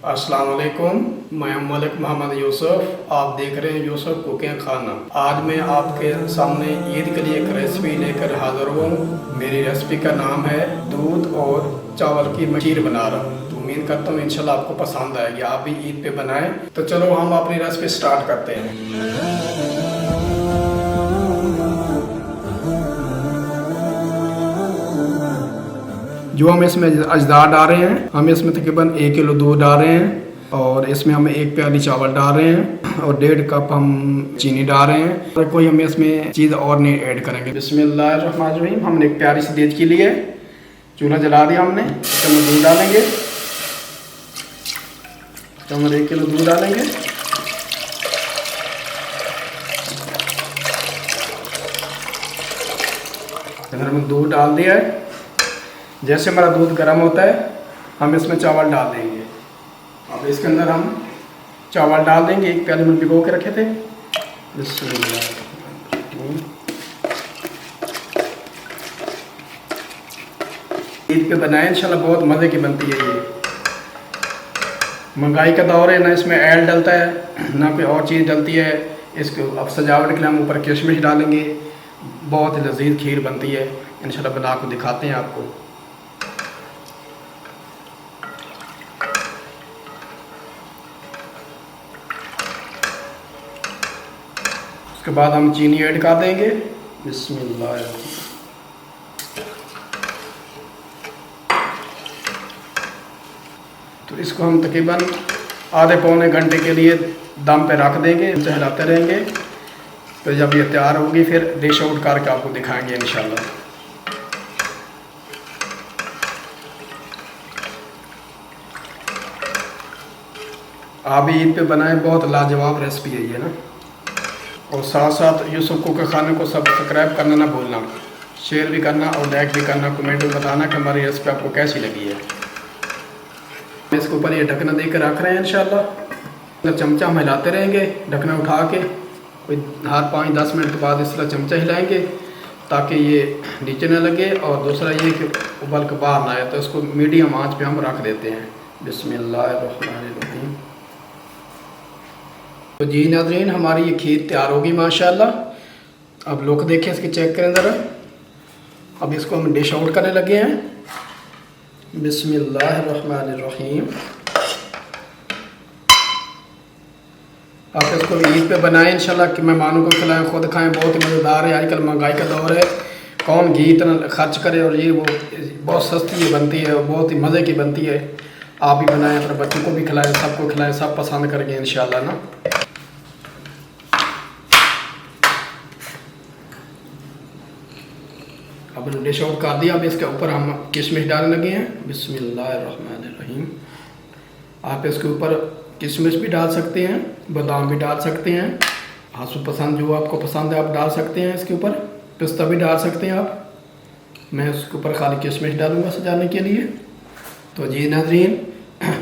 अस्सलाम वालेकुम, मैं मलिक मोहम्मद यूसुफ। आप देख रहे हैं यूसुफ कुकिंग खाना। आज मैं आपके सामने ईद के लिए एक रेसिपी लेकर हाजिर हूँ। मेरी रेसिपी का नाम है दूध और चावल की खीर बना रहा हूँ। तो उम्मीद करता हूँ इंशाल्लाह आपको पसंद आएगी, आप भी ईद पे बनाएं। तो चलो हम अपनी रेसिपी स्टार्ट करते हैं। जो हम इसमें अजदार डाल रहे हैं, हम इसमें तकरीबन 1 किलो दूध डाल रहे हैं और इसमें हम 1 प्याली चावल डाल रहे हैं और 1.5 कप हम चीनी डाल रहे हैं और कोई हम इसमें चीज़ और नहीं ऐड करेंगे। बिस्मिल्लाहिर्रहमानिर्रहीम। हमने एक प्याली सी देज के लिए चूल्हा जला दिया हमने। तो हम दूध डालेंगे, तो हम 1 किलो दूध डालेंगे। अगर हमने दूध डाल दिया है, जैसे हमारा दूध गर्म होता है हम इसमें चावल डाल देंगे। अब इसके अंदर हम चावल डाल देंगे। 1 प्याले में भिगो के रखे थे। ईद पे बनाए इंशाल्लाह, बहुत मज़े की बनती है ये। महंगाई का दौर है, ना इसमें ऐड डलता है ना कोई और चीज़ डलती है। इसको अब सजावट के लिए हम ऊपर किशमिश डालेंगे। बहुत ही लजीज खीर बनती है। इंशाल्लाह बना को दिखाते हैं आपको। उसके बाद हम चीनी ऐड कर देंगे। बिस्मिल्लाह। तो इसको हम तकरीबन आधे पौने घंटे के लिए दम पे रख देंगे, हिलाते रहेंगे। तो जब ये तैयार होगी फिर डिश आउट करके आपको दिखाएंगे इंशाल्लाह। आप भी ईद पे बनाएं, बहुत लाजवाब रेसिपी है ये ना। और साथ साथ यूसुफ कुकिंग खाने को सब्सक्राइब करना ना भूलना, शेयर भी करना और लाइक भी करना, कमेंट में बताना कि हमारी रेसिपी आपको कैसी लगी है। इसके ऊपर ये ढकना देकर रख रहे हैं इंशाल्लाह। चमचा हम हिलाते रहेंगे, ढकना उठा के कोई हर 5-10 मिनट के बाद इस तरह चमचा हिलाएंगे ताकि ये नीचे ना लगे। और दूसरा ये कि उबल के बाहर ना आए। तो इसको मीडियम आंच पे हम रख देते हैं। बिस्मिल्लाहिर्रहमानिर्रहीम। तो जी नाज़रीन, हमारी ये खीर तैयार होगी माशाल्लाह। अब लुक देखें इसकी, चेक करें ज़रा। अब इसको हम डिश आउट करने लगे हैं। बिस्मिल्लाहिर्रहमानिर्रहीम। आप इसको ईद पे बनाएं इंशाल्लाह कि मेहमानों को खिलाएं, खुद खाएं। बहुत ही मज़ेदार है। आजकल महंगाई का दौर है, कौन घी इतना खर्च करे। और ये वो बहुत सस्ती ये बनती है और बहुत ही मज़े की बनती है। आप भी बनाएं, अपने बच्चों को भी खिलाएं, सबको खिलाएं, सब पसंद करेंगे इंशाल्लाह ना। अब डिश आउट कर दिया। अब इसके ऊपर हम किशमिश डालने लगे हैं। बिस्मिल्लाहिर्रहमानिर्रहीम। आप इसके ऊपर किशमिश भी डाल सकते हैं, बादाम भी डाल सकते हैं, हासु पसंद जो आपको पसंद है आप डाल सकते हैं। इसके ऊपर पिस्ता भी डाल सकते हैं आप। मैं उसके ऊपर खाली किशमिश डालूंगा सजाने के लिए। तो जी नाज़रीन,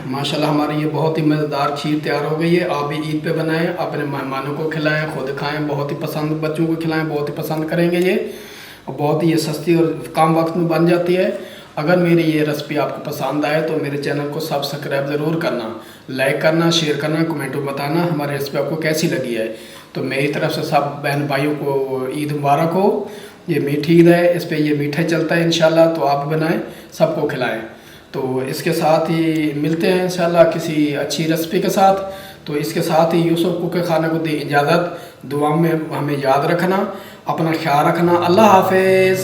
माशाल्लाह हमारी ये बहुत ही मज़ेदार खीर तैयार हो गई है। आप भी ईद पे बनाएं, अपने मेहमानों को खिलाएं, खुद खाएं। बहुत ही पसंद, बच्चों को खिलाएं, बहुत ही पसंद करेंगे ये। और बहुत ही ये सस्ती और कम वक्त में बन जाती है। अगर मेरी ये रेसिपी आपको पसंद आए तो मेरे चैनल को सब्सक्राइब ज़रूर करना, लाइक करना, शेयर करना, कमेंट में बताना हमारी रेसिपी आपको कैसी लगी है। तो मेरी तरफ से सब बहन भाइयों को ईद मुबारक हो। ये मीठी ईद है, इस पर ये मीठा चलता है इंशाल्लाह। तो आप बनाएं, सबको खिलाएं। तो इसके साथ ही मिलते हैं इंशाल्लाह किसी अच्छी रेसिपी के साथ। तो इसके साथ ही यूसुफ कुकिंग खाने को दी इजाज़त। दुआ में हमें याद रखना, अपना ख्याल रखना। अल्लाह हाफिज़।